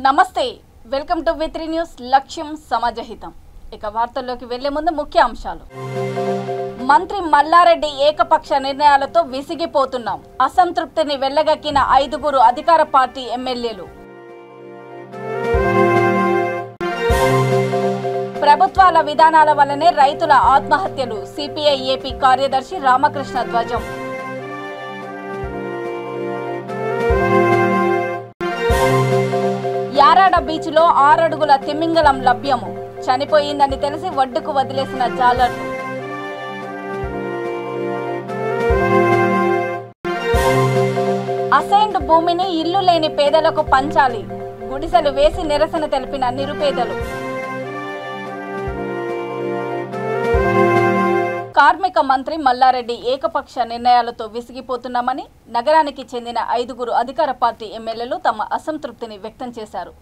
నమస్తే welcome to వి3 news లక్ష్యం సమాజహితం ఇక వార్తల్లోకి వెళ్లే ముందు ముఖ్య అంశాలు మంత్రి మల్లారెడ్డి ఏకపక్ష నిర్ణయాలతో విసిగిపోతున్నాం అసంతృప్తిని వెళ్లగక్కిన 5 అధికార పార్టీ ఎమ్మెల్యేలు ప్రభుత్వాల విధానాల వల్లనే రైతుల ఆత్మహత్యలు సిపిఐ ఏపీ కార్యదర్శి రామకృష్ణ ధ్వజం యారాడ బీచ్ లో 6 అడుగుల తిమింగలం లభ్యము చనిపోయిందని తెలిసి ఒడ్డుకు వదిలేసిన జాలర్లు అసైన్డ్ భూమిని ఇల్లు లేని పేదలకు పంచాలి గుడిసెలు వేసి నిరసన తెలిపిన నిరుపేదలు కార్మిక మంత్రి మల్లారెడ్డి ఏకపక్ష నిర్ణయాలతో విసిగిపోతున్నామని నగరానికి చెందిన 5 అధికార పార్టీ ఎమ్మెల్యేలు తమ అసంతృప్తిని వ్యక్తం చేశారు.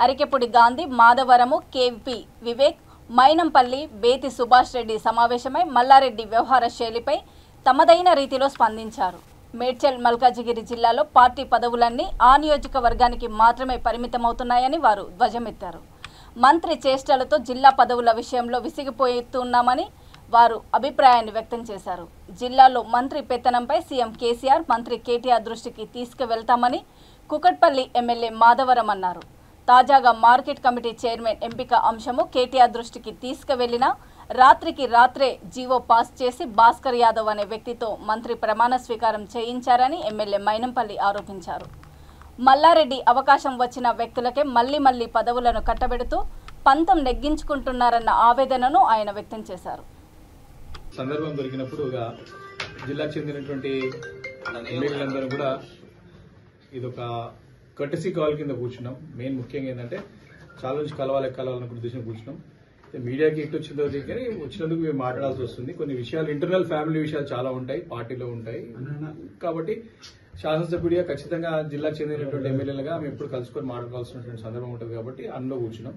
అరికెపుడి గాంధీ, మాధవరము, కేపీ వివేక్, మైనంపల్లి, బేతి సుభాష్ రెడ్డి సమావేశమై మల్లారెడ్డి వ్యవహార శైలిపై తమదైన రీతిలో స్పందించారు. మేడ్చల్, మల్కాజిగిరి జిల్లాలో పార్టీ పదవులన్నీ ఆ నియోజకవర్గానికి మాత్రమే పరిమితమవుతున్నాయని వారు ధ్వజమెత్తారు. మంత్రి చేష్టలతో జిల్లా పదవుల విషయంలో విసిగిపోతున్నామని వారు అభిప్రాయాన్ని వ్యక్తం చేశారు. జిల్లాలో మంత్రి పెత్తనంపై సీఎం కేసీఆర్, మంత్రి కేటీఆర్ దృష్టికి తీసుకువెళ్తామని కుకట్పల్లి ఎమ్మెల్యే మాధవరం అన్నారు. తాజాగా మార్కెట్ కమిటీ చైర్మన్ ఎంపిక అంశము కేటీఆర్ దృష్టికి తీసుకువెళ్లినా రాత్రికి రాత్రే జీవో పాస్ చేసి భాస్కర్ యాదవ్ అనే వ్యక్తితో మంత్రి ప్రమాణ స్వీకారం చేయించారని ఎమ్మెల్యే మైనంపల్లి ఆరోపించారు. మల్లారెడ్డి అవకాశం వచ్చిన వ్యక్తులకే మళ్లీ పదవులను కట్టబెడుతూ పంతం నెగ్గించుకుంటున్నారన్న ఆవేదనను ఆయన వ్యక్తం చేశారు. సందర్భం దొరికినప్పుడు జిల్లాకు చెందినటువంటి ఎమ్మెల్యేలందరూ కూడా ఇదొక కర్టసీ కాల్ కింద కూర్చున్నాం. మెయిన్ ముఖ్యంగా ఏంటంటే చాలా నుంచి కలవాలన్న ఉద్దేశం కూర్చున్నాం. మీడియాకి ఎటు వచ్చిందో కానీ వచ్చినందుకు మేము మాట్లాడాల్సి వస్తుంది. కొన్ని విషయాలు ఇంటర్నల్ ఫ్యామిలీ విషయాలు చాలా ఉంటాయి, పార్టీలో ఉంటాయి. కాబట్టి శాసనసభ్యుడిగా ఖచ్చితంగా జిల్లాకు చెందినటువంటి ఎమ్మెల్యేలుగా మేము ఎప్పుడు కలుసుకొని మాట్లాడాల్సినటువంటి సందర్భం ఉంటుంది. కాబట్టి అందులో కూర్చున్నాం.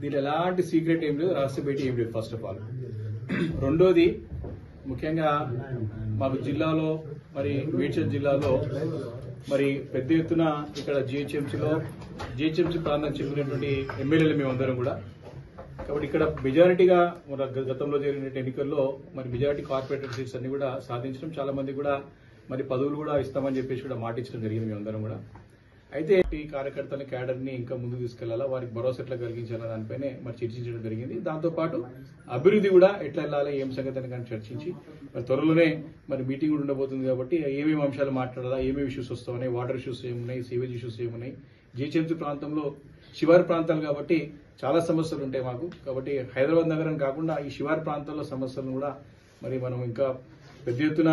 దీని ఎలాంటి సీక్రెట్ ఏం లేదు, రహస్య భేటీ ఏం లేదు. ఫస్ట్ ఆఫ్ ఆల్ రెండోది ముఖ్యంగా మాకు జిల్లాలో మరి మేడ్చల్ జిల్లాలో మరి పెద్ద ఎత్తున ఇక్కడ జిహెచ్ఎంసీ ప్రాంతానికి చెందినటువంటి ఎమ్మెల్యేలు మేమందరం కూడా. కాబట్టి ఇక్కడ మెజారిటీగా గతంలో జరిగిన ఎన్నికల్లో మరి మెజారిటీ కార్పొరేటర్ సీట్స్ అన్ని కూడా సాధించడం, చాలా మంది కూడా మరి పదవులు కూడా ఇస్తామని చెప్పేసి కూడా మాటించడం జరిగింది మేమందరం కూడా. అయితే ఈ కార్యకర్తల క్యాడర్ ని ఇంకా ముందుకు తీసుకెళ్లాలా, వారికి భరోసా ఎట్లా కలిగించాలా దానిపైనే మరి చర్చించడం జరిగింది. దాంతోపాటు అభివృద్ధి కూడా ఎట్లా వెళ్ళాలి, ఏం సంగతి కానీ చర్చించి మరి త్వరలోనే మరి మీటింగ్ కూడా ఉండబోతుంది. కాబట్టి ఏమేమి అంశాలు మాట్లాడాలా, ఏమేమి ఇష్యూస్ వస్తామన్నాయి, వాటర్ ఇష్యూస్ ఏమున్నాయి, సీవేజ్ ఇష్యూస్ ఏమున్నాయి, జిహెచ్ఎంసీ ప్రాంతంలో శివారు ప్రాంతాలు కాబట్టి చాలా సమస్యలు ఉంటాయి మాకు. కాబట్టి హైదరాబాద్ నగరం కాకుండా ఈ శివారు ప్రాంతాల్లో సమస్యలను కూడా మరి మనం ఇంకా పెద్ద ఎత్తున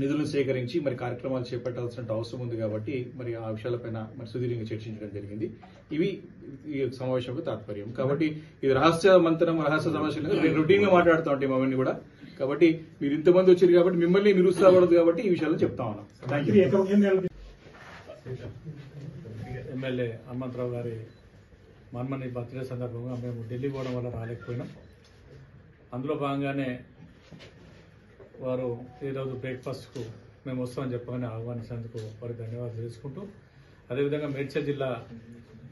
నిధులను సేకరించి మరి కార్యక్రమాలు చేపట్టాల్సిన అవసరం ఉంది. కాబట్టి మరి ఆ విషయాలపైన మరి సుదీర్ఘంగా చర్చించడం జరిగింది. ఇవి ఈ సమావేశంలో తాత్పర్యం. కాబట్టి ఇది రహస్య సమస్యలు రొటీన్ గా మాట్లాడుతూ ఉంటాం అవన్నీ కూడా. కాబట్టి మీరు ఇంతమంది వచ్చారు కాబట్టి మిమ్మల్ని నిరుత్సాహపడదు కాబట్టి ఈ విషయాలు చెప్తా ఉన్నాం. ఎమ్మెల్యే హనుమంతరావు గారి మన్మని బర్త్డే సందర్భంగా మేము ఢిల్లీ పోవడం వల్ల రాలేకపోయినాం. అందులో భాగంగానే వారు ఈరోజు బ్రేక్ఫాస్ట్కు మేము వస్తామని చెప్పగానే ఆహ్వానించినందుకు వారికి ధన్యవాదాలు తెలుసుకుంటూ, అదేవిధంగా మేడ్చల్ జిల్లా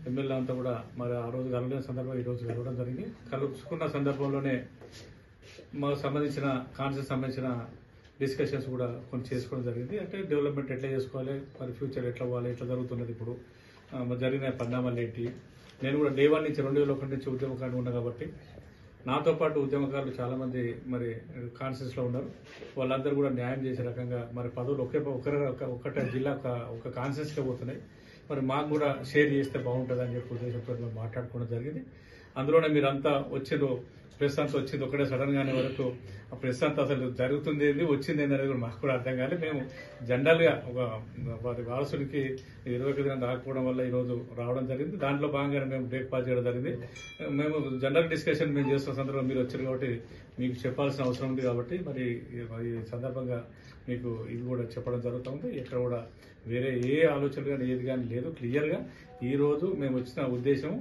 ఎమ్మెల్యే అంతా కూడా మరి ఆ రోజు కలవలేని సందర్భంగా ఈరోజు కలవడం జరిగింది. కలుసుకున్న సందర్భంలోనే మాకు సంబంధించిన కాన్సెప్ట్ సంబంధించిన డిస్కషన్స్ కూడా కొన్ని చేసుకోవడం జరిగింది. అంటే డెవలప్మెంట్ ఎట్లా చేసుకోవాలి, మరి ఫ్యూచర్ ఎట్లా అవ్వాలి, ఎట్లా జరుగుతున్నది, ఇప్పుడు జరిగిన పరిణామాలు ఏంటి. నేను కూడా డే 1 నుంచి 2001 నుంచి ఉద్యమకారుడు ఉన్నా కాబట్టి నాతో పాటు ఉద్యమకారులు చాలా మంది మరి కాన్షియస్ లో ఉన్నారు. వాళ్ళందరూ కూడా న్యాయం చేసే రకంగా మరి పదవులు ఒక్కటే జిల్లా ఒక కాన్షియస్ గా పోతున్నాయి. మరి మాకు కూడా షేర్ చేస్తే బాగుంటుంది అని చెప్పి ఉద్దేశంతో మేము మాట్లాడుకోవడం జరిగింది. అందులోనే మీరంతా వచ్చిండ్రు, ప్రెస్ అంతా వచ్చింది ఒకటే సడన్ గానే వరకు. ఆ ప్రెస్ అంతా అసలు జరుగుతుంది ఏంది, వచ్చింది ఏంది అనేది కూడా మాకు కూడా అర్థం కాలేదు. మేము జనరల్ గా ఒక వారి వారసుడికి 21 గంటలు రాకపోవడం వల్ల ఈ రోజు రావడం జరిగింది. దాంట్లో భాగంగానే మేము బ్రేక్ఫాస్ట్ చేయడం జరిగింది. మేము జనరల్ డిస్కషన్ మేము చేస్తున్న సందర్భంగా మీరు వచ్చారు కాబట్టి మీకు చెప్పాల్సిన అవసరం ఉంది. కాబట్టి మరి ఈ సందర్భంగా మీకు ఇది కూడా చెప్పడం జరుగుతుంది. ఎక్కడ కూడా వేరే ఏ ఆలోచనలు కానీ ఏది కానీ లేదు. క్లియర్ గా ఈరోజు మేము వచ్చిన ఉద్దేశం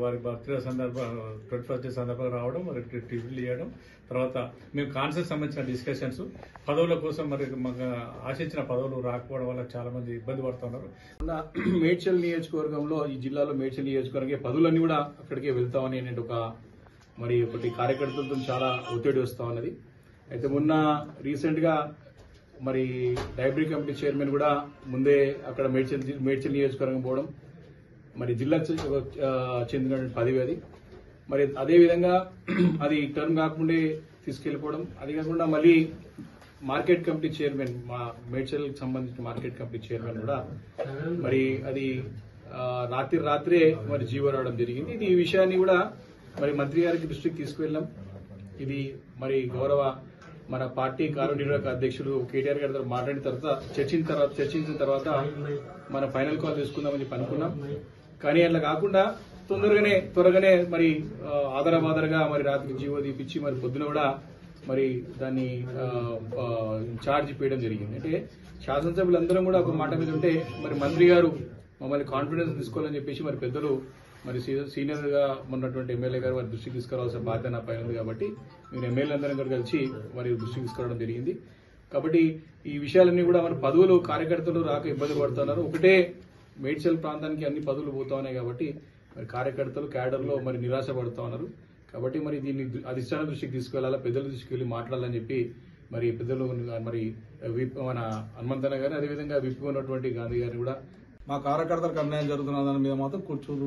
వారి బర్త్డే 21st సందర్భంగా రావడం, వారికి టిఫిన్లు ఇవ్వడం, తర్వాత మేము కాన్సెప్ట్ సంబంధించిన డిస్కషన్స్, పదవుల కోసం మరి మాకు ఆశించిన పదవులు రాకపోవడం వల్ల చాలా మంది ఇబ్బంది పడుతున్నారు. మేడ్చల్ నియోజకవర్గంలో, ఈ జిల్లాలో మేడ్చల్ నియోజకవర్గం పదవులన్నీ కూడా అక్కడికే వెళ్తామని ఒకటి కార్యకర్తలతో చాలా ఒత్తిడి వస్తా ఉన్నది. అయితే మొన్న రీసెంట్ గా మరి లైబ్రరీ కమిటీ చైర్మన్ కూడా ముందే అక్కడ మేడ్చల్ నియోజకవర్గం పోవడం, మరి జిల్లాకు చెందినటువంటి పదవి అది. మరి అదేవిధంగా అది టర్మ్ కాకుండా తీసుకెళ్లిపోవడం, అది కాకుండా మళ్ళీ మార్కెట్ కమిటీ చైర్మన్, మా మేడ్చల్ సంబంధించిన మార్కెట్ కమిటీ చైర్మన్ కూడా మరి అది రాత్రే మరి జీవో రావడం జరిగింది. ఇది ఈ విషయాన్ని కూడా మరి మంత్రి గారికి దృష్టికి తీసుకువెళ్ళాం. ఇది మరి గౌరవ మన పార్టీ కార్యనిర్వాహక అధ్యక్షుడు కేటీఆర్ గారితో మాట్లాడిన తర్వాత చర్చించిన తర్వాత మన ఫైనల్ కాల్ తీసుకుందామని చెప్పి అనుకున్నాం. కానీ అట్లా కాకుండా త్వరగానే మరి ఆధారగా మరి రాత్రికి జీవో తీపిచ్చి మరి పొద్దున కూడా మరి దాన్ని ఛార్జ్ చేయడం జరిగింది. అంటే శాసనసభ్యులందరం కూడా ఒక మాట మీద ఉంటే మరి మంత్రి గారు మమ్మల్ని కాన్ఫిడెన్స్ తీసుకోవాలని చెప్పేసి మరి పెద్దలు మరి సీనియర్ గా ఉన్నటువంటి ఎమ్మెల్యే గారు వారి దృష్టికి తీసుకురావాల్సిన బాధ్యత నా పైన ఉంది. కాబట్టి నేను ఎమ్మెల్యే అందరం కూడా కలిసి మరి దృష్టికి తీసుకురావడం జరిగింది. కాబట్టి ఈ విషయాలన్నీ కూడా మరి పదవులు కార్యకర్తలు రాక ఇబ్బంది పడుతున్నారు. ఒకటే మేడ్చల్ ప్రాంతానికి అన్ని పదవులు పోతా ఉన్నాయి కాబట్టి మరి కార్యకర్తలు క్యాడర్లో మరి నిరాశ పడుతూ ఉన్నారు. కాబట్టి మరి దీన్ని అధిష్టాన దృష్టికి తీసుకెళ్లాలా, పెద్దల దృష్టికి వెళ్లి మాట్లాడాలని చెప్పి మరి పెద్దలు మరి మన హనుమంతన్న గారు, అదేవిధంగా విప్ ఉన్నటువంటి గాంధీ గారిని కూడా మా కార్యకర్తలకు అన్యాయం జరుగుతున్న దాని మీద మాత్రం కూర్చోరు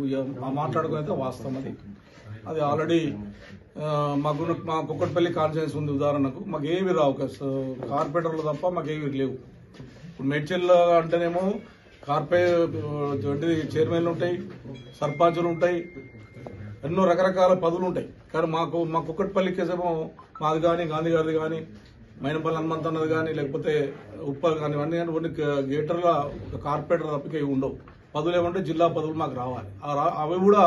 మాట్లాడుకుని అయితే వాస్తవం. అది ఆల్రెడీ మాకు కుక్కట్పల్లి కాన్ఫరెన్స్ ఉంది. ఉదాహరణకు మాకు ఏవి రావు, కార్పొరేటర్లు తప్ప మాకు ఏవి లేవు. ఇప్పుడు మేడ్చల్ అంటేనేమో చైర్మన్లు ఉంటాయి, సర్పంచులు ఉంటాయి, ఎన్నో రకరకాల పదవులు ఉంటాయి. కానీ మా కుక్కట్పల్లి కేసేమో మాది కానీ, గాంధీ గారిది కానీ, మైనపల్లి హనుమంతన్నది కానీ, లేకపోతే ఉప్పల్ కానీ, ఇవన్నీ కానీ కొన్ని గేటర్ల కార్పొరేటర్ తప్పకే ఉండవు. పదవులు ఏమంటే జిల్లా పదవులు మాకు రావాలి. అవి కూడా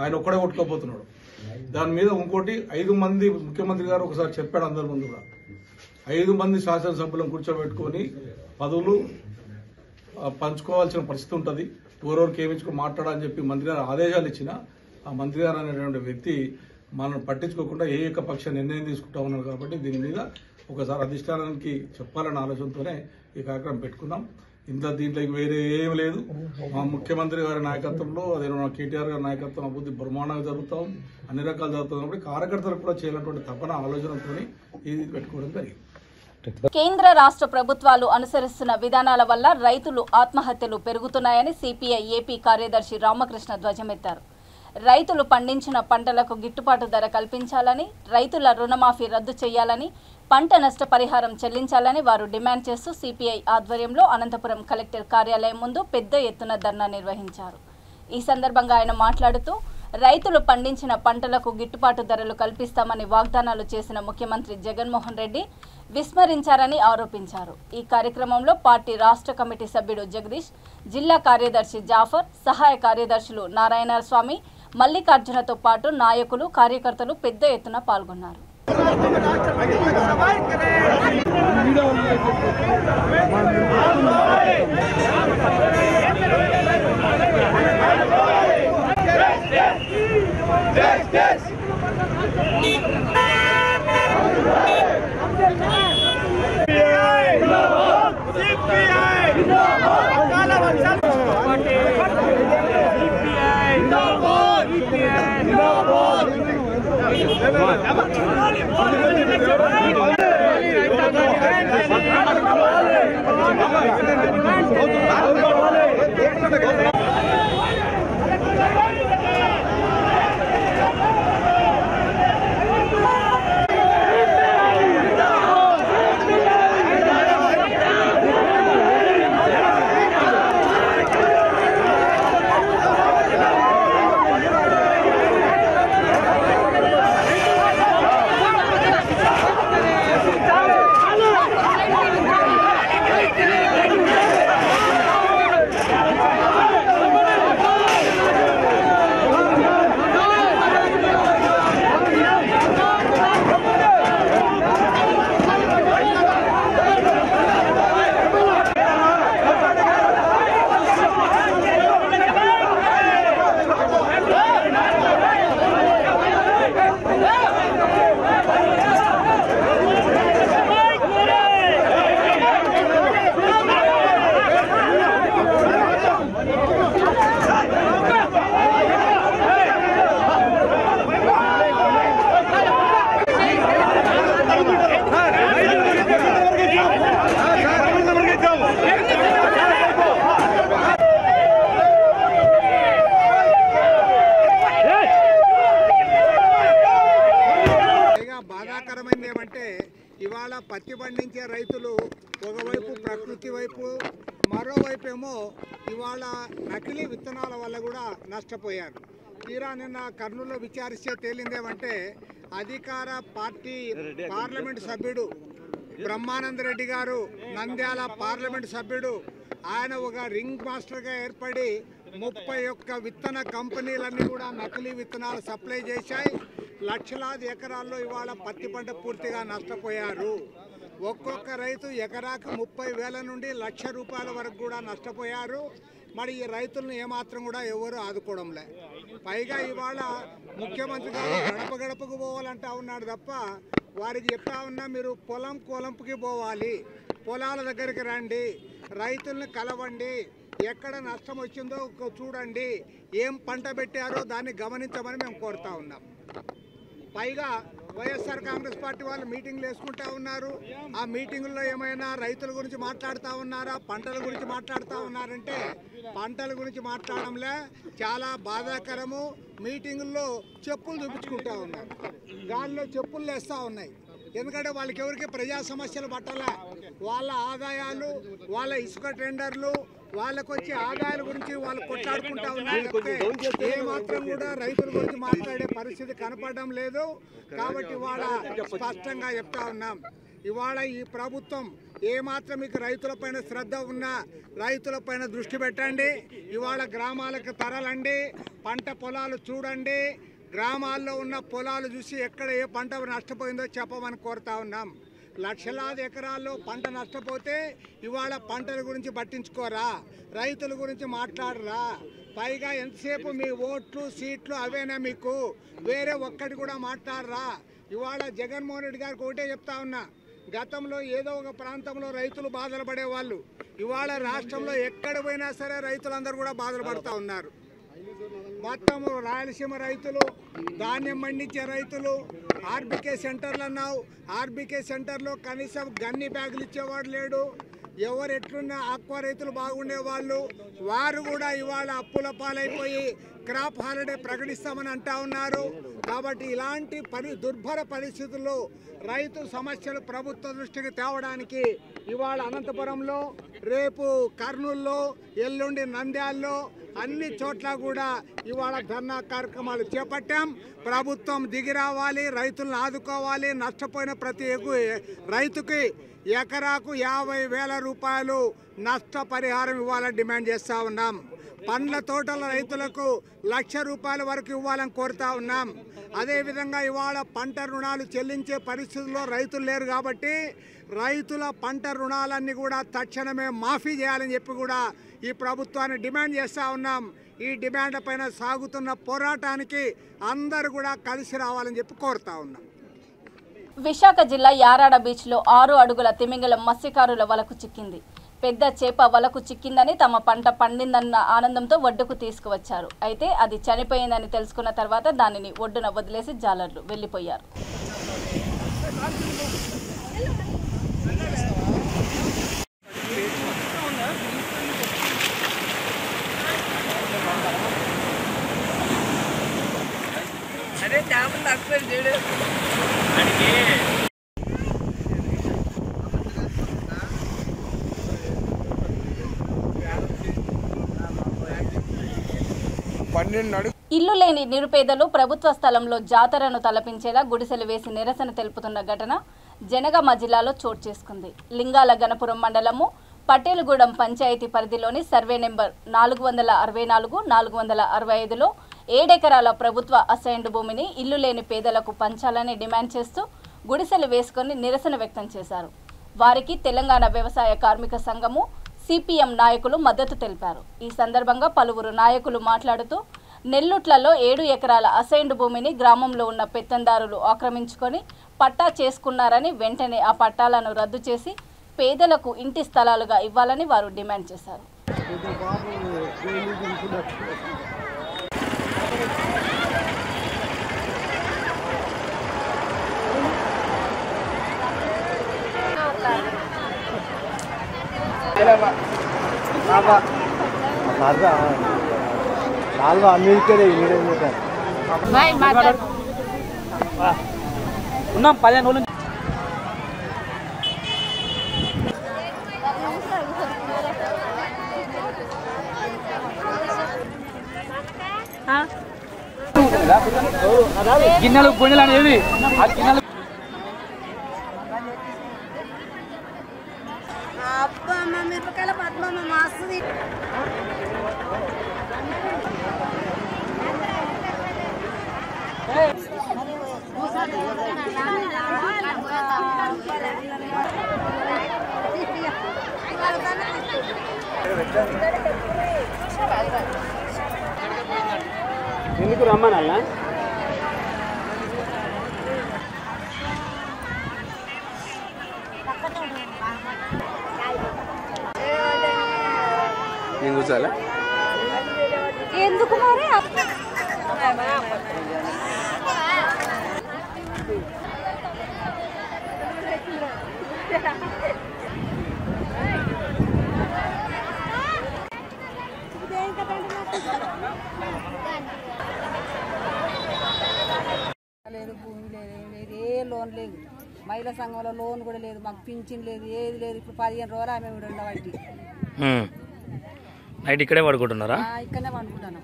ఆయన ఒక్కడే కొట్టుకోపోతున్నాడు. దాని మీద ఇంకోటి 5 మంది ముఖ్యమంత్రి గారు ఒకసారి చెప్పాడు అందరి ముందు కూడా, 5 మంది శాసనసభ్యులను కూర్చోబెట్టుకుని పదవులు పంచుకోవాల్సిన పరిస్థితి ఉంటుంది, ఎవరెవరికి ఏమించుకుని మాట్లాడాలని చెప్పి మంత్రి గారు ఆదేశాలు ఇచ్చిన ఆ మంత్రి గారు అనేటువంటి వ్యక్తి మనం పట్టించుకోకుండా ఏకపక్ష నిర్ణయం తీసుకుంటా ఉన్నారు. కాబట్టి దీని మీద ఒకసారి అధిష్టానానికి చెప్పాలన్న ఆలోచనతోనే ఈ కార్యక్రమం పెట్టుకున్నాం. దీంట్లోకి వేరే ఏం లేదు. మా ముఖ్యమంత్రి గారి నాయకత్వంలో, అదే కేటీఆర్ గారి నాయకత్వం అభివృద్ధి బ్రహ్మాండంగా జరుగుతాం, అన్ని రకాలు జరుగుతున్నప్పుడు కార్యకర్తలకు కూడా చేయాలన్నటువంటి తపన ఆలోచనతో ఇది పెట్టుకోవడం జరిగింది. కేంద్ర రాష్ట్ర ప్రభుత్వాలు అనుసరిస్తున్న విధానాల వల్ల రైతులు ఆత్మహత్యలు పెరుగుతున్నాయని సిపిఐ ఏపీ కార్యదర్శి రామకృష్ణ ధ్వజమెత్తారు. రైతులు పండించిన పంటలకు గిట్టుబాటు ధర కల్పించాలని, రైతుల రుణమాఫీ రద్దు చేయాలని, పంట నష్ట పరిహారం చెల్లించాలని వారు డిమాండ్ చేస్తూ సిపిఐ ఆధ్వర్యంలో అనంతపురం కలెక్టర్ కార్యాలయం ముందు పెద్ద ఎత్తున ధర్నా నిర్వహించారు. ఈ సందర్భంగా ఆయన మాట్లాడుతూ, రైతులు పండించిన పంటలకు గిట్టుబాటు ధరలు కల్పిస్తామని వాగ్దానాలు చేసిన ముఖ్యమంత్రి జగన్మోహన్ రెడ్డి విస్మరించారని ఆరోపించారు. ఈ కార్యక్రమంలో పార్టీ రాష్ట్ర కమిటీ సభ్యుడు జగదీష్, జిల్లా కార్యదర్శి జాఫర్, సహాయ కార్యదర్శులు నారాయణ స్వామి, మల్లికార్జునతో పాటు నాయకులు, కార్యకర్తలు పెద్ద ఎత్తున పాల్గొన్నారు. పత్తి పండించే రైతులు ఒకవైపు ప్రకృతి వైపు, మరోవైపు ఏమో ఇవాళ నకిలీ విత్తనాల వల్ల కూడా నష్టపోయారు. తీరా నిన్న కర్నూలులో విచారిస్తే తేలిందేమంటే అధికార పార్టీ పార్లమెంటు సభ్యుడు బ్రహ్మానంద రెడ్డి గారు, నంద్యాల పార్లమెంటు సభ్యుడు, ఆయన ఒక రింగ్ మాస్టర్గా ఏర్పడి 31 విత్తన కంపెనీలన్నీ కూడా నకిలీ విత్తనాలు సప్లై చేశాయి. లక్షలాది ఎకరాల్లో ఇవాళ పత్తి పంట పూర్తిగా నష్టపోయారు. ఒక్కొక్క రైతు ఎకరాకు 30,000 నుండి ₹1,00,000 వరకు కూడా నష్టపోయారు. మరి ఈ రైతులను ఏమాత్రం కూడా ఎవరు ఆదుకోవడంలే. పైగా ఇవాళ ముఖ్యమంత్రి గారు గడప గడపకు పోవాలంటా ఉన్నాడు తప్ప వారికి చెప్తా ఉన్నా మీరు పొలంకి పోవాలి, పొలాల దగ్గరికి రండి, రైతుల్ని కలవండి, ఎక్కడ నష్టం వచ్చిందో చూడండి, ఏం పంట పెట్టారో దాన్ని గమనించమని మేము కోరుతా ఉన్నాం. పైగా వైఎస్ఆర్ కాంగ్రెస్ పార్టీ వాళ్ళు మీటింగ్లు వేసుకుంటా ఉన్నారు. ఆ మీటింగుల్లో ఏమైనా రైతుల గురించి మాట్లాడుతూ ఉన్నారా, పంటల గురించి మాట్లాడుతూ ఉన్నారంటే పంటల గురించి మాట్లాడడంలే, చాలా బాధాకరము. మీటింగుల్లో చెప్పులు చూపించుకుంటా ఉన్నారు, గాల్లో చెప్పులు వేస్తూ ఉన్నాయి. ఎందుకంటే వాళ్ళకి ఎవరికి ప్రజా సమస్యలు పట్టాలా, వాళ్ళ ఆదాయాలు, వాళ్ళ ఇసుక టెండర్లు, వాళ్ళకు వచ్చే ఆదాయాల గురించి వాళ్ళు కొట్లాడుకుంటా ఉన్నారు. ఏ మాత్రం కూడా రైతుల గురించి మాట్లాడే పరిస్థితి కనపడడం లేదు. కాబట్టి ఇవాళ స్పష్టంగా చెప్తా ఉన్నాం, ఇవాళ ఈ ప్రభుత్వం ఏమాత్రం మీకు రైతులపైన శ్రద్ధ ఉన్నా రైతులపైన దృష్టి పెట్టండి. ఇవాళ గ్రామాలకు తరలండి, పంట పొలాలు చూడండి, గ్రామాల్లో ఉన్న పొలాలు చూసి ఎక్కడ ఏ పంట నష్టపోయిందో చెప్పమని కోరుతా ఉన్నాం. లక్షలాది ఎకరాల్లో పంట నష్టపోతే ఇవాళ పంటల గురించి పట్టించుకోరా, రైతుల గురించి మాట్లాడరా. పైగా ఎంతసేపు మీ ఓట్లు సీట్లు అవేనా మీకు, వేరే ఒక్కటి కూడా మాట్లాడరా. ఇవాళ జగన్మోహన్ రెడ్డి గారికి ఒకటే చెప్తా ఉన్నా, గతంలో ఏదో ఒక ప్రాంతంలో రైతులు బాధలు పడేవాళ్ళు, ఇవాళ రాష్ట్రంలో ఎక్కడ పోయినా సరే రైతులందరూ కూడా బాధలు పడుతూ ఉన్నారు. మొత్తం రాయలసీమ రైతులు, ధాన్యం పండించే రైతులు, ఆర్బీకే సెంటర్లు అన్నావు, ఆర్బీకే సెంటర్లో కనీసం గన్ని బ్యాగులు ఇచ్చేవాడు లేడు. ఎవరు ఎట్లున్నా ఆక్వా రైతులు బాగుండేవాళ్ళు, వారు కూడా ఇవాళ అప్పుల పాలైపోయి క్రాప్ హాలిడే ప్రకటిస్తామని అంటా ఉన్నారు. కాబట్టి ఇలాంటి దుర్భర పరిస్థితుల్లో రైతు సమస్యలు ప్రభుత్వ దృష్టికి తేవడానికి ఇవాళ అనంతపురంలో, రేపు కర్నూలులో, ఎల్లుండి నంద్యాలలో అన్ని చోట్ల కూడా ఇవాళ ధర్నా కార్యక్రమాలు చేపట్టాం. ప్రభుత్వం దిగి రావాలి, రైతులను ఆదుకోవాలి. నష్టపోయిన ప్రతి రైతుకి ఎకరాకు ₹50,000 నష్టపరిహారం ఇవ్వాలని డిమాండ్ చేస్తూ ఉన్నాం. పండ్ల తోటల రైతులకు ₹1,00,000 వరకు ఇవ్వాలని కోరుతా ఉన్నాం. అదేవిధంగా ఇవాళ పంట రుణాలు చెల్లించే పరిస్థితుల్లో రైతులు లేరు కాబట్టి రైతుల పంట రుణాలన్నీ కూడా తక్షణమే మాఫీ చేయాలని చెప్పి కూడా ఈ ప్రభుత్వాన్ని డిమాండ్ చేస్తూ ఉన్నాం. ఈ డిమాండ్ పైన సాగుతున్న పోరాటానికి అందరూ కూడా కలిసి రావాలని చెప్పి కోరుతా ఉన్నాం. విశాఖ జిల్లా యారాడ బీచ్లో 6 అడుగుల తిమింగలం మత్స్యకారుల వలకు చిక్కింది. పెద్ద చేప వలకు చిక్కిందని, తమ పంట పండిందన్న ఆనందంతో ఒడ్డుకు తీసుకువచ్చారు. అయితే అది చనిపోయిందని తెలుసుకున్న తర్వాత దానిని ఒడ్డున వదిలేసి జాలర్లు వెళ్లిపోయారు. ఇల్లు లేని నిరుపేదలు ప్రభుత్వ స్థలంలో జాతరను తలపించేలా గుడిసెలు వేసి నిరసన తెలుపుతున్న ఘటన జనగామ జిల్లాలో చోటు చేసుకుంది. లింగాల గణపురం మండలము పటేలుగూడెం పంచాయతీ పరిధిలోని సర్వే నెంబర్ 464, 465లో 7 ఎకరాల ప్రభుత్వ అసైన్డ్ భూమిని ఇల్లు లేని పేదలకు పంచాలని డిమాండ్ చేస్తూ గుడిసెలు వేసుకొని నిరసన వ్యక్తం చేశారు. వారికి తెలంగాణ వ్యవసాయ కార్మిక సంఘము, సిపిఎం నాయకులు మద్దతు తెలిపారు. ఈ సందర్భంగా పలువురు నాయకులు మాట్లాడుతూ నెల్లుట్లలో 7 ఎకరాల అసైన్డ్ భూమిని గ్రామంలో ఉన్న పెత్తందారులు ఆక్రమించుకొని పట్టా చేసుకున్నారని, వెంటనే ఆ పట్టాలను రద్దు చేసి పేదలకు ఇంటి స్థలాలుగా ఇవ్వాలని వారు డిమాండ్ చేశారు. ఉన్నాం 15 రోజులు. గిన్నెలు గుండెలు అనేది ఆ గిన్నెలు మిరపకాయల పద్మమ్మ మస్తుంది. ఎందుకు రమ్మనల్లా నేను కూర్చోాలా ఎందుకు మరి లేదు, భూమి లేదు, ఏం లేదు, ఏ లోన్ లేదు, మహిళా సంఘంలో లోన్ కూడా లేదు, మాకు పింఛన్ లేదు, ఏది లేదు. ఇప్పుడు 15 రోజులు ఆమె కూడా ఉండబట్టి నైట్ ఇక్కడే పడుకుంటున్నారా? ఇక్కడనే పండుకుంటాను.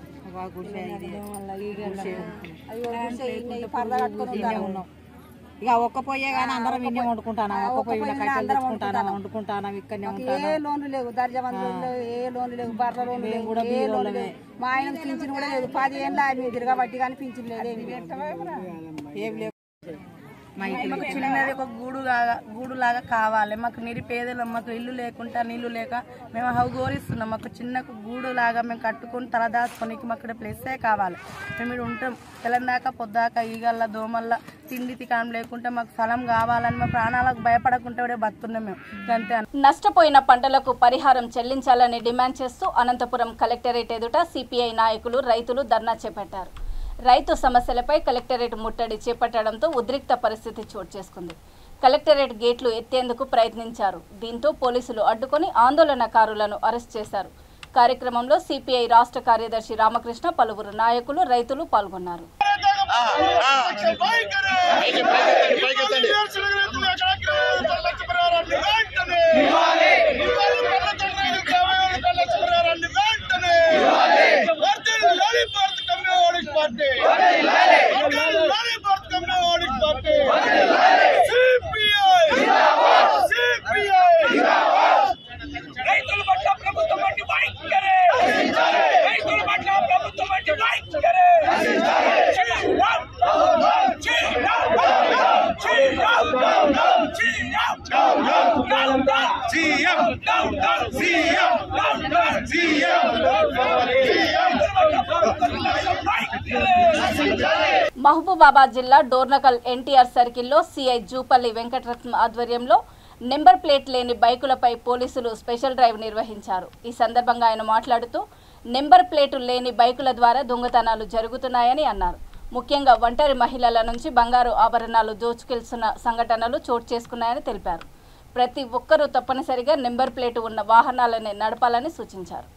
పరదా కట్టుకొని ఉన్నాం. ఇక ఒక్క పొయ్యే కానీ అందరం ఇన్నే వండుకుంటాను, ఒక్క పొయ్యి వండుకుంటాను. ఇక్కడనే ఏ లోన్లు లేవు, దర్జాబంధు ఏ లోన్లు లేవు, బర్ర లోన్లు లేవు, కూడా ఏ లోన్లు లేవు. మా ఆయన పింఛన్ కూడా లేదు, 10 ఏళ్ళ ఆమె తిరగబట్టి కానీ పింఛన్ లేదు, ఏం లేవు. మాకు చిన్నది ఒక గూడు లాగా కావాలి. మాకు నిరుపేదలు, మాకు ఇల్లు లేకుండా నీళ్లు లేక మేము హౌగోరిస్తున్నాం. మాకు చిన్న గూడు లాగా మేము కట్టుకుని తలదాచుకోనికి మాకు ఇక్కడ ప్లేసే కావాలి. మేము ఇక్కడ ఉంటాం తెలందాక పొద్దాక ఈగల్ల దోమల్ల తిండి తికాం లేకుంటే మాకు స్థలం కావాలని మా ప్రాణాలకు భయపడకుండా బతున్నాం మేము. అంతే. నష్టపోయిన పంటలకు పరిహారం చెల్లించాలని డిమాండ్ చేస్తూ అనంతపురం కలెక్టరేట్ ఎదుట సిపిఐ నాయకులు రైతులు ధర్నా చేపట్టారు. రైతు సమస్యలపై కలెక్టరేట్ ముట్టడి చేపట్టడంతో ఉద్రిక్త పరిస్థితి చోటు చేసుకుంది. కలెక్టరేట్ గేట్లు ఎత్తేందుకు ప్రయత్నించారు. దీంతో పోలీసులు అడ్డుకొని ఆందోళనకారులను అరెస్ట్ చేశారు. కార్యక్రమంలో సిపిఐ రాష్ట్ర కార్యదర్శి రామకృష్ణ, పలువురు నాయకులు, రైతులు పాల్గొన్నారు. మహబూబాబాద్ జిల్లా డోర్నకల్ ఎన్టీఆర్ సర్కిల్లో సిఐ జూపల్లి వెంకటరత్న ఆధ్వర్యంలో నెంబర్ ప్లేట్ లేని బైకులపై పోలీసులు స్పెషల్ డ్రైవ్ నిర్వహించారు. ఈ సందర్భంగా ఆయన మాట్లాడుతూ నెంబర్ ప్లేటు లేని బైకుల ద్వారా దొంగతనాలు జరుగుతున్నాయని అన్నారు. ముఖ్యంగా ఒంటరి మహిళల నుంచి బంగారు ఆభరణాలు దోచుకెళ్తున్న సంఘటనలు చోటు చేసుకున్నాయని తెలిపారు. ప్రతి ఒక్కరూ తప్పనిసరిగా నెంబర్ ప్లేటు ఉన్న వాహనాలని నడపాలని సూచించారు.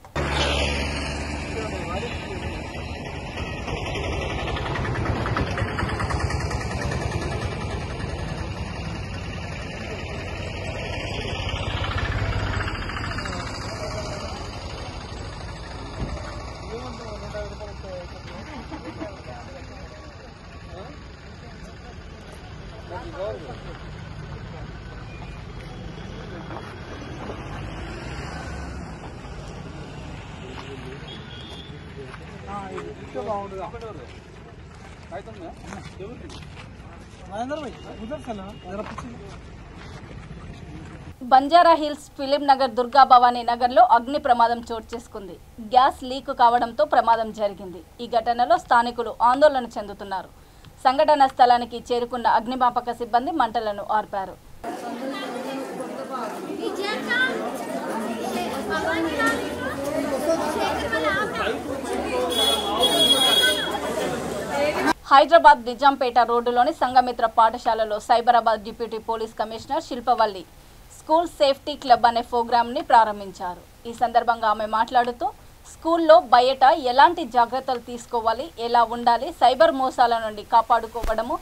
బంజారా హిల్స్, ఫిలిం నగర్, దుర్గా భవానీ నగర్లో అగ్ని ప్రమాదం చోటు చేసుకుంది. గ్యాస్ లీక్ కావడంతో ప్రమాదం జరిగింది. ఈ ఘటనలో స్థానికులు ఆందోళన చెందుతున్నారు. సంఘటన స్థలానికి చేరుకున్న అగ్నిమాపక సిబ్బంది మంటలను ఆర్పారు. హైదరాబాద్ నిజాంపేట రోడ్డులోని సంఘమిత్ర పాఠశాలలో Cyberabad deputy police commissioner Shilpavalli school safety club అనే ప్రోగ్రాంని ప్రారంభించారు. ఈ సందర్భంగా ఆమె మాట్లాడుతూ స్కూల్లో బయట ఎలాంటి జాగ్రత్తలు తీసుకోవాలి, ఎలా ఉండాలి, సైబర్ మోసాల నుండి కాపాడుకోవడము,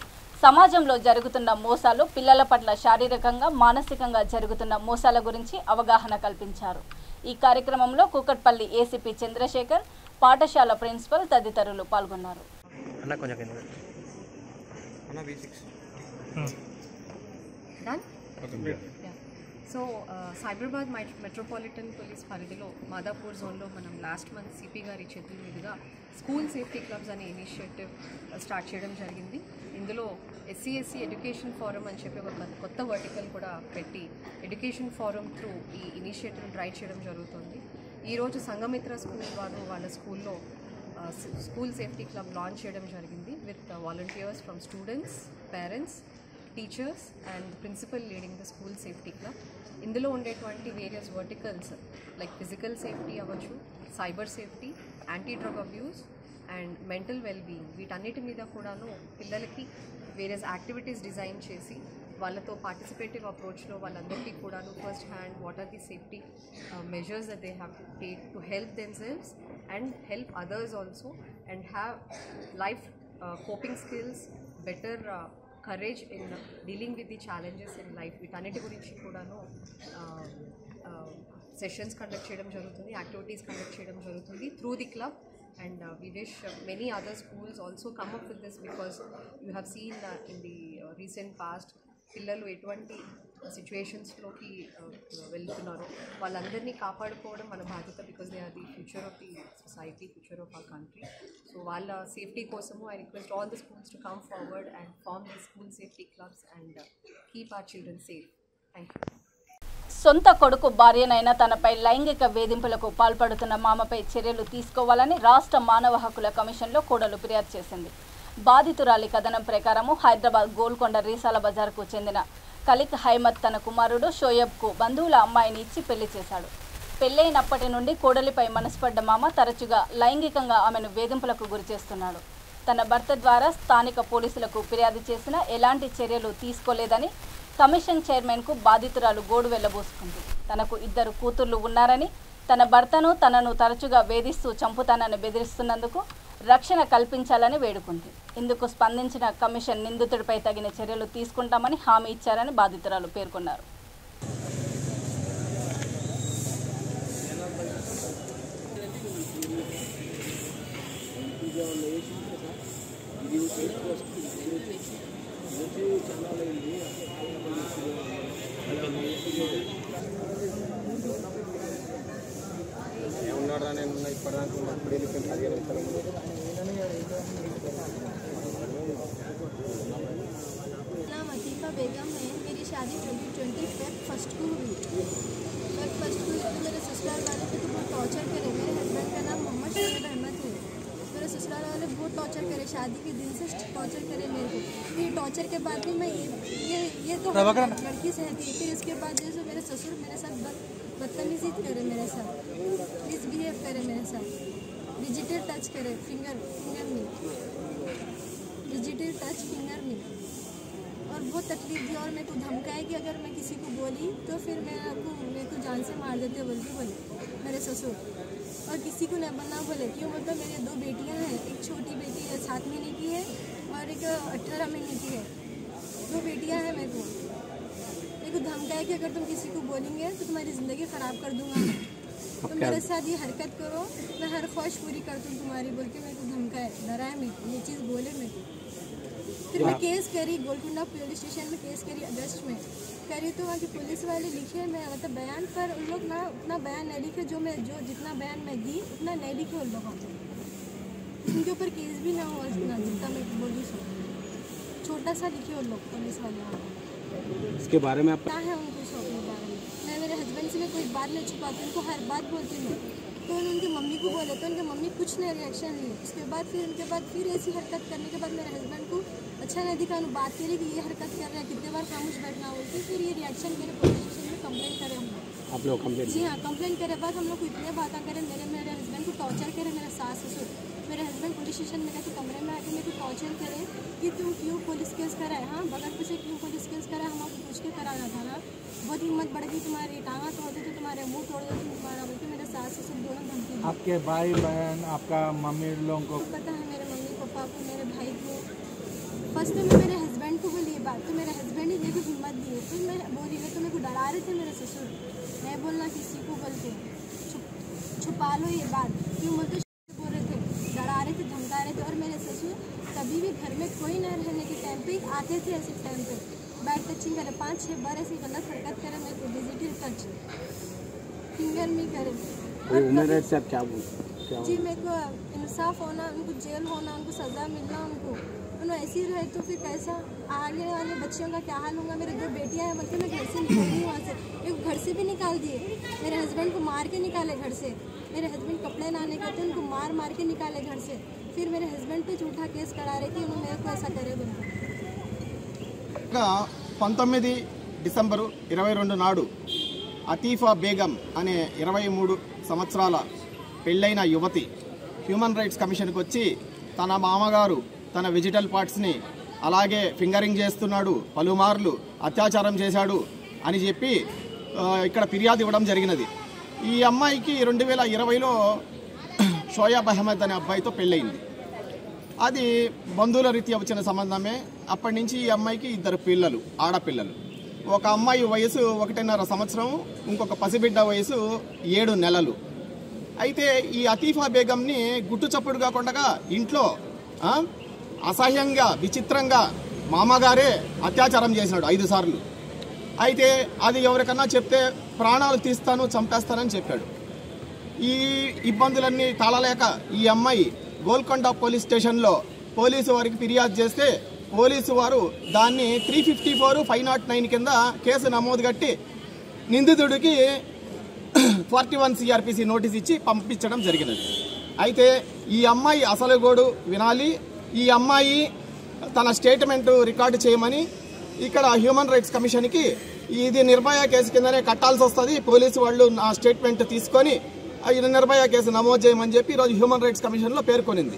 సమాజంలో జరుగుతున్న మోసాలు, పిల్లల పట్ల శారీరకంగా, మానసికంగా జరుగుతున్న మోసాల గురించి అవగాహన కల్పించారు. ఈ కార్యక్రమంలో కూకట్పల్లి ఏసీపీ చంద్రశేఖర్, పాఠశాల ప్రిన్సిపల్ తదితరులు పాల్గొన్నారు. అన్న కొంచెం కింద అన్న V6 Done? Yeah. So, Cyberabad Metropolitan Police పరిధిలో మాదాపూర్ జోన్లో మనం లాస్ట్ మంత్ సిపి గారి చేతుల మీదుగా స్కూల్ సేఫ్టీ క్లబ్స్ అనే ఇనిషియేటివ్ స్టార్ట్ చేయడం జరిగింది. ఇందులో SC/SC ఎడ్యుకేషన్ ఫోరం అని చెప్పి ఒక కొత్త వర్టికల్ కూడా పెట్టి ఎడ్యుకేషన్ ఫోరం త్రూ ఈ ఇనిషియేటివ్ డ్రైవ్ చేయడం జరుగుతుంది. ఈరోజు సంఘమిత్ర స్కూల్ వారు వాళ్ళ స్కూల్లో స్కూల్ సేఫ్టీ క్లబ్ లాంచ్ చేయడం జరిగింది with volunteers from students, parents, teachers and principal leading the school safety club. ఇందులో ఉండేటువంటి various verticals like physical safety అవ్వచ్చు, cyber safety, anti drug abuse and mental wellbeing, వీటన్నిటి మీద కూడాను పిల్లలకి వేరియస్ యాక్టివిటీస్ డిజైన్ చేసి వాళ్ళతో పార్టిసిపేటివ్ అప్రోచ్లో వాళ్ళందరికీ కూడాను first hand what are the safety measures that they have to take to help themselves and help others also and have life coping skills, better courage in dealing with the challenges in life. వీటన్నిటి గురించి కూడాను sessions conduct చేయడం జరుగుతుంది, activities conduct చేయడం జరుగుతుంది through the club. And we wish many other schools also come up with this because you have seen in the recent past పిల్లలు ఎటువంటి సిచ్యువేషన్స్లోకి వెళ్తున్నారో వాళ్ళందరినీ కాపాడుకోవడం మన బాధ్యత because they are the future of the society, future of our country. So వాళ్ళ safety కోసము I request all the schools to come forward and form the school safety clubs and keep our children safe. Thank you. సొంత కొడుకు భార్యనైనా తనపై లైంగిక వేధింపులకు పాల్పడుతున్న మామపై చర్యలు తీసుకోవాలని రాష్ట్ర మానవ హక్కుల కమిషన్లో కోడలు ఫిర్యాదు చేసింది. బాధితురాలి కథనం ప్రకారము హైదరాబాద్ గోల్కొండ రీసాల బజార్కు చెందిన కలిక్ హైమత్ తన కుమారుడు షోయబ్కు బంధువుల అమ్మాయిని ఇచ్చి పెళ్లి చేశాడు. పెళ్ళైనప్పటి నుండి కోడలిపై మనసుపడ్డ మామ తరచుగా లైంగికంగా ఆమెను వేధింపులకు గురిచేస్తున్నాడు. తన భర్త ద్వారా స్థానిక పోలీసులకు ఫిర్యాదు చేసినా ఎలాంటి చర్యలు తీసుకోలేదని కమిషన్ చైర్మన్కు బాధితురాలు గోడు వెళ్లబోసుకుంది. తనకు 2 కూతుర్లు ఉన్నారని, తన భర్తను తనను తరచుగా వేధిస్తూ చంపుతానని బెదిరిస్తున్నందుకు రక్షణ కల్పించాలని వేడుకుంది. ఇందుకు స్పందించిన కమిషన్ నిందితుడిపై తగిన చర్యలు తీసుకుంటామని హామీ ఇచ్చారని బాధితురాలు పేర్కొన్నారు. ఏమన్నారా నేను ఇప్పటిదాకా అప్పుడు వెళ్ళిపోయింది 15 నిమిషాల ముందు. नाम अतीफ़ा बेगम है। मेरी शादी 2020 फेब 1 को हुई। फेब 1 को मेरे ससुराल वाले थे तो बहुत टॉर्चर करे। मेरे हस्बैंड का नाम मोहम्मद शोएब अहमद है। मेरे ससुराल वाले बहुत टॉर्चर करे, शादी के दिन से टॉर्चर करे मेरे को। फिर टॉर्चर के बाद भी मैं ये तो लड़की सहती है। फिर इसके बाद जैसे मेरे ससुर मेरे साथ बदतमीजी करे, मेरे साथ मिसबिहेव करे, मेरे साथ डिजिटल टच करे, फिंगर में डिजिटल टच फिंगर में, और बहुत तकलीफ दी और मेरे को धमकाए कि अगर मैं किसी को बोली तो फिर मेरे को जान से मार देते बोले मेरे ससुर। और किसी को नहीं बनना बोले क्यों, मतलब मेरे 2 बेटियां हैं, एक छोटी बेटी है 7 महीने की है और एक 18 महीने की है। 2 बेटियां हैं। मेरे को धमकाए कि अगर तुम किसी को बोलेंगे तो तुम्हारी ज़िंदगी ख़राब कर दूंगा, तो मेरे साथ ये हरकत करो, मैं हर ख्वाहिश पूरी कर दूँ तुम्हारी, बोल के मेरे को धमकाए, डराए, मैं ये चीज़ बोले मेरे को। फिर मैं केस करी, गोलकुंडा पुलिस स्टेशन में केस करी, अगस्त में करी। तो वहाँ की पुलिस वाले लिखे मैं मतलब बयान पर उन लोग ना उतना बयान नहीं लिखे, जो जितना बयान मैं दी उतना नहीं लिखे उन लोगों को। उनके ऊपर केस भी ना हुआ जितना मैं बोली सो, छोटा सा लिखे उन लोग पुलिस वाले। इसके बारे में क्या है उनको सो अपने बारे में, मैं मेरे हस्बैंड से मैं कोई बात नहीं छुपाती, उनको हर बात बोलती हूँ। तो उनकी मम्मी को बोले तो उनकी मम्मी कुछ नहीं रिएक्शन ली। उसके बाद फिर ऐसी हरकत करने के बाद मेरे हस्बैंड को अच्छा नहीं दिखा, बात करी कि ये हरकत कर रहे हैं, कितने बार खामोश बैठना बोलते, फिर ये रिएक्शन मेरे पुलिस स्टेशन में कंप्लेंट करे हम लोग। आप लोग कंप्लेंट? जी हाँ, कंप्लेंट करे बाद हम लोग को इतने बातें करें, मेरे हस्बैंड को टॉर्चर करे, मेरा सास ससुर। मेरे हस्बैंड पुलिस स्टेशन में गए तो कमरे में आके मेरे को टॉर्चर करे कि तुम क्यों पुलिस केस कराए, हाँ बगैर से क्यों पुलिस केस कराए, हम आपको पूछ के कराना था ना, बहुत हिम्मत बढ़ गई तुम्हारी, टाँगा तोड़ देते तुम्हारे, मुँह तोड़ देते तुम्हारा, बोलते मेरे सास ससुर दोनों धमकी। आपके भाई बहन आपका मम्मी लोगों को पता है, मेरे मम्मी पापा को, मेरे भाई को। फर्स्ट में मैं मेरे हस्बैंड को बोली ये बात, तो मेरे हस्बैंड ने मेरे को हिम्मत दी। फिर मैं बोली मैं तो मेरे को डरा रहे थे मेरे ससुर, मैं बोलना किसी को बोलते छुपा लो ये बात, क्यों बोलते बोल रहे थे, डरा रहे थे, धमका रहे थे। और मेरे ससुर कभी भी घर में कोई न रहने के टाइम पे आते थे ऐसे टाइम पे बैड टचिंग करे 5-6 बार ऐसी गलत हरकत करे मेरे को डिजिटल टच फिंगर में करे ह्यूमन राइट्स से आप क्या जी मेरे को इंसाफ होना उनको जेल होना उनको सज़ा मिलना उनको उन्होंने ऐसी रहे तो फिर कैसा आगे वाले बच्चों का क्या हाल होगा। मेरे 2 बेटियां हैं बल्कि मैं घर से निकल गई वहाँ से एक घर से भी निकाल दिए मेरे हस्बैंड को मार के निकाले घर से मेरे हस्बैंड कपड़े लाने गए थे उनको मार के निकाले घर से फिर मेरे हस्बैंड पे झूठा केस करा रहे कि उन्होंने मेरे को ऐसा करे बोल 19 డిసెంబరు 22 నాడు అతీఫా బేగం అనే 23 సంవత్సరాల పెళ్ళైన యువతి హ్యూమన్ రైట్స్ కమిషన్కి వచ్చి తన మామగారు తన వెజిటల్ పార్ట్స్ని అలాగే ఫింగరింగ్ చేస్తున్నాడు పలుమార్లు అత్యాచారం చేశాడు అని చెప్పి ఇక్కడ ఫిర్యాదు ఇవ్వడం జరిగినది। ఈ అమ్మాయికి 2020లో షోయాబ్ అహ్మద్ అనే అబ్బాయితో పెళ్ళయింది। అది బంధువుల రీత్యా వచ్చిన సంబంధమే। అప్పటి నుంచి ఈ అమ్మాయికి 2 పిల్లలు ఆడపిల్లలు। ఒక అమ్మాయి వయసు 1.5 సంవత్సరం, ఇంకొక పసిబిడ్డ వయసు 7 నెలలు। అయితే ఈ అతీఫా బేగంని గుట్టు చప్పుడు కాకుండా ఇంట్లో అసహ్యంగా విచిత్రంగా మామగారే అత్యాచారం చేసినాడు 5 సార్లు। అయితే అది ఎవరికన్నా చెప్తే ప్రాణాలు తీస్తాను చంపేస్తానని చెప్పాడు। ఈ ఇబ్బందులన్నీ తాళలేక ఈ అమ్మాయి గోల్కొండ పోలీస్ స్టేషన్లో పోలీసు వారికి ఫిర్యాదు చేస్తే పోలీసు వారు దాన్ని 354, 509 కింద కేసు నమోదు కట్టి నిందితుడికి 41 CRPC నోటీస్ ఇచ్చి పంపించడం జరిగినది। అయితే ఈ అమ్మాయి అసలు గోడు వినాలి, ఈ అమ్మాయి తన స్టేట్మెంట్ రికార్డు చేయమని ఇక్కడ హ్యూమన్ రైట్స్ కమిషన్కి ఇది నిర్భయ కేసు కిందనే కట్టాల్సి వస్తుంది, పోలీసు వాళ్ళు నా స్టేట్మెంట్ తీసుకొని నిర్భయ కేసు నమోదు చేయమని చెప్పి ఈరోజు హ్యూమన్ రైట్స్ కమిషన్లో పేర్కొనింది।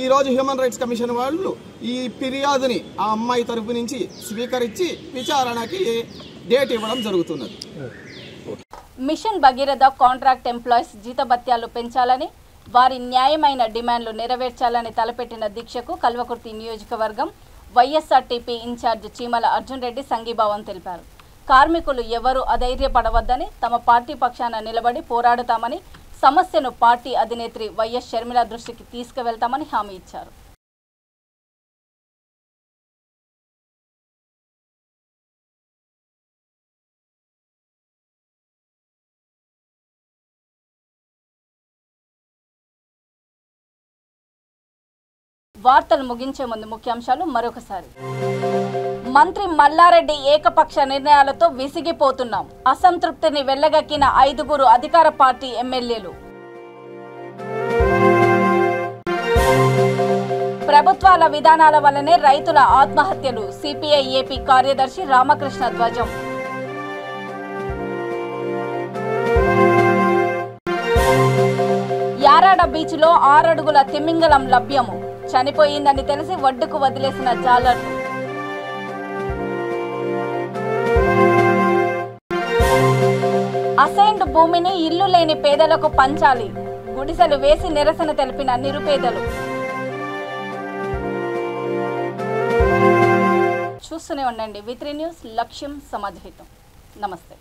ఈరోజు హ్యూమన్ రైట్స్ కమిషన్ వాళ్ళు ఈ ఫిర్యాదుని ఆ అమ్మాయి తరపు నుంచి స్వీకరించి విచారణకి డేట్ ఇవ్వడం జరుగుతున్నది। మిషన్ భగీరథ కాంట్రాక్ట్ ఎంప్లాయీస్ జీతభత్యాలు పెంచాలని, వారి న్యాయమైన డిమాండ్లు నెరవేర్చాలని తలపెట్టిన దీక్షకు కల్వకుర్తి నియోజకవర్గం వైఎస్ఆర్టీపీ ఇన్ఛార్జ్ చీమల అర్జున్ రెడ్డి సంఘీభావం తెలిపారు। కార్మికులు ఎవరూ అధైర్యపడవద్దని, తమ పార్టీ పక్షాన నిలబడి పోరాడుతామని, సమస్యను పార్టీ అధినేత్రి వైఎస్ షర్మిల దృష్టికి తీసుకువెళ్తామని హామీ ఇచ్చారు। వార్తలు ముగించే ముందు ముఖ్యాంశాలు మరొకసారి। మంత్రి మల్లారెడ్డి ఏకపక్ష నిర్ణయాలతో విసిగిపోతున్నాం, అసంతృప్తిని వెళ్లగక్కిన 5 అధికార పార్టీ ఎమ్మెల్యేలు। ప్రభుత్వాల విధానాల వల్లనే రైతుల ఆత్మహత్యలు, సిపిఐ ఏపీ కార్యదర్శి రామకృష్ణ ధ్వజం। యారాడ బీచ్లో 6 అడుగుల తిమింగలం లభ్యము, చనిపోయిందని తెలిసి ఒడ్డుకు వదిలేసిన జాలర్లు। అసైన్డ్ భూమిని ఇల్లు లేని పేదలకు పంచాలి, గుడిసెలు వేసి నిరసన తెలిపిన నిరుపేదలు। చూస్తూనే ఉండండి V3 న్యూస్, లక్ష్యం సమాజహితం। నమస్తే।